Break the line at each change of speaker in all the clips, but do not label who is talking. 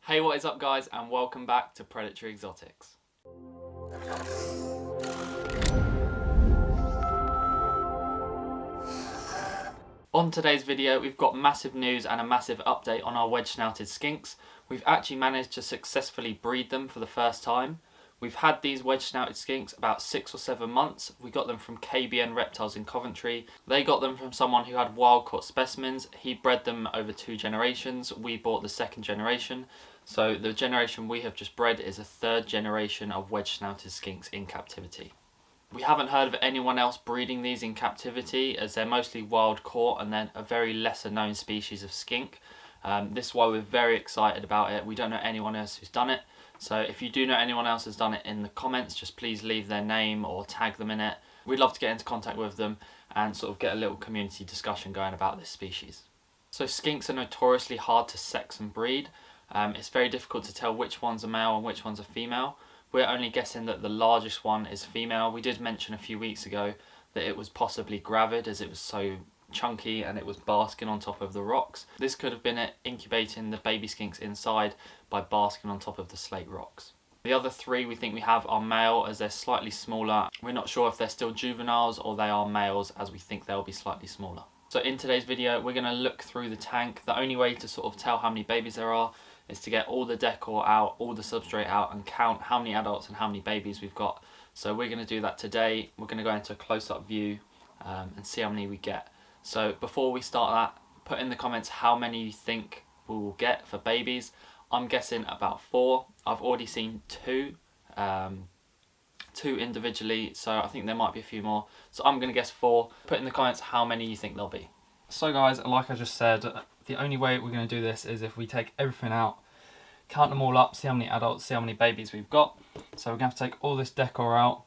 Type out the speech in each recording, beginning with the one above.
Hey, what is up guys, and welcome back to Predatory Exotics. On today's video, we've got massive news and a massive update on our wedge-snouted skinks. We've actually managed to successfully breed them for the first time. We've had these wedge-snouted skinks about 6 or 7 months. We got them from KBN Reptiles in Coventry. They got them from someone who had wild-caught specimens. He bred them over 2 generations. We bought the 2nd generation. So the generation we have just bred is a 3rd generation of wedge-snouted skinks in captivity. We haven't heard of anyone else breeding these in captivity, as they're mostly wild caught and they're a very lesser known species of skink. This is why we're very excited about it. We don't know anyone else who's done it. So if you do know anyone else who's done it in the comments, just please leave their name or tag them in it. We'd love to get into contact with them and sort of get a little community discussion going about this species. So skinks are notoriously hard to sex and breed. It's very difficult to tell which one's a male and which one's a female. We're only guessing that the largest one is female. We did mention a few weeks ago that it was possibly gravid as it was so chunky and it was basking on top of the rocks. This could have been it incubating the baby skinks inside by basking on top of the slate rocks. The other 3 we think we have are male, as they're slightly smaller. We're not sure if they're still juveniles or they are males, as we think they'll be slightly smaller. So in today's video, we're going to look through the tank. The only way to sort of tell how many babies there are is to get all the decor out, all the substrate out, and count how many adults and how many babies we've got. So we're going to do that today. We're going to go into a close-up view and see how many we get. So before we start that, put in the comments how many you think we will get for babies. I'm guessing about 4. I've already seen 2 individually, so I think there might be a few more. So I'm going to guess 4. Put in the comments how many you think there'll be. So guys, like I just said, the only way we're going to do this is if we take everything out, count them all up, see how many adults, see how many babies we've got. So we're going to have to take all this decor out.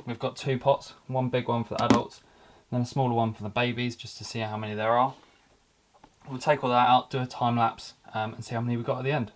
We've got 2 pots, one big one for the adults, then a smaller one for the babies, just to see how many there are. We'll take all that out, do a time lapse, and see how many we've got at the end.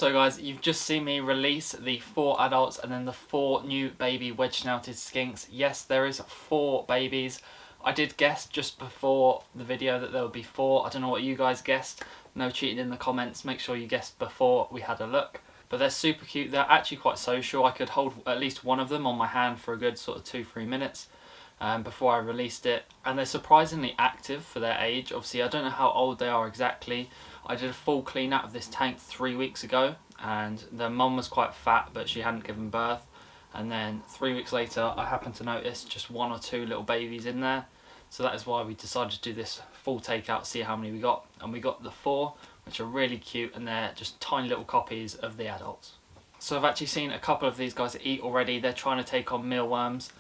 So guys, you've just seen me release the 4 adults and then the 4 new baby wedge-snouted skinks. Yes, there is 4 babies. I did guess just before the video that there would be 4. I don't know what you guys guessed. No cheating in the comments. Make sure you guessed before we had a look. But they're super cute. They're actually quite social. I could hold at least one of them on my hand for a good sort of 2-3 minutes before I released it. And they're surprisingly active for their age. Obviously, I don't know how old they are exactly. I did a full clean out of this tank 3 weeks ago, and the mum was quite fat, but she hadn't given birth. And then 3 weeks later, I happened to notice just 1 or 2 little babies in there. So that is why we decided to do this full takeout, see how many we got. And we got the 4, which are really cute, and they're just tiny little copies of the adults. So I've actually seen a couple of these guys eat already. They're trying to take on mealworms.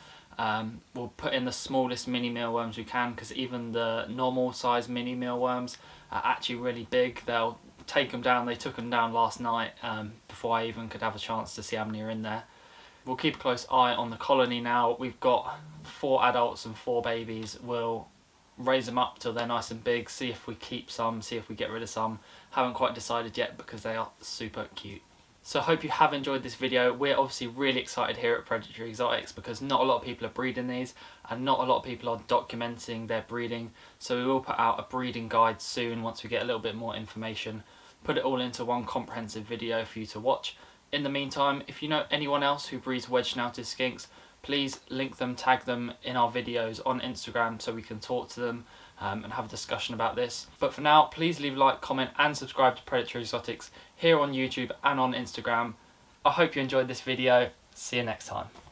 We'll put in the smallest mini mealworms we can, because even the normal size mini mealworms are actually really big. They'll take them down. They took them down last night before I even could have a chance to see how many are in there. We'll keep a close eye on the colony now. We've got 4 adults and 4 babies. We'll raise them up till they're nice and big, see if we keep some, see if we get rid of some. Haven't quite decided yet because they are super cute. So I hope you have enjoyed this video. We're obviously really excited here at Predatory Exotics because not a lot of people are breeding these and not a lot of people are documenting their breeding. So we will put out a breeding guide soon once we get a little bit more information. Put it all into one comprehensive video for you to watch. In the meantime, if you know anyone else who breeds wedge-snouted skinks, please link them, tag them in our videos on Instagram so we can talk to them and have a discussion about this. But for now, please leave a like, comment and subscribe to Predatory Exotics here on YouTube and on Instagram. I hope you enjoyed this video. See you next time.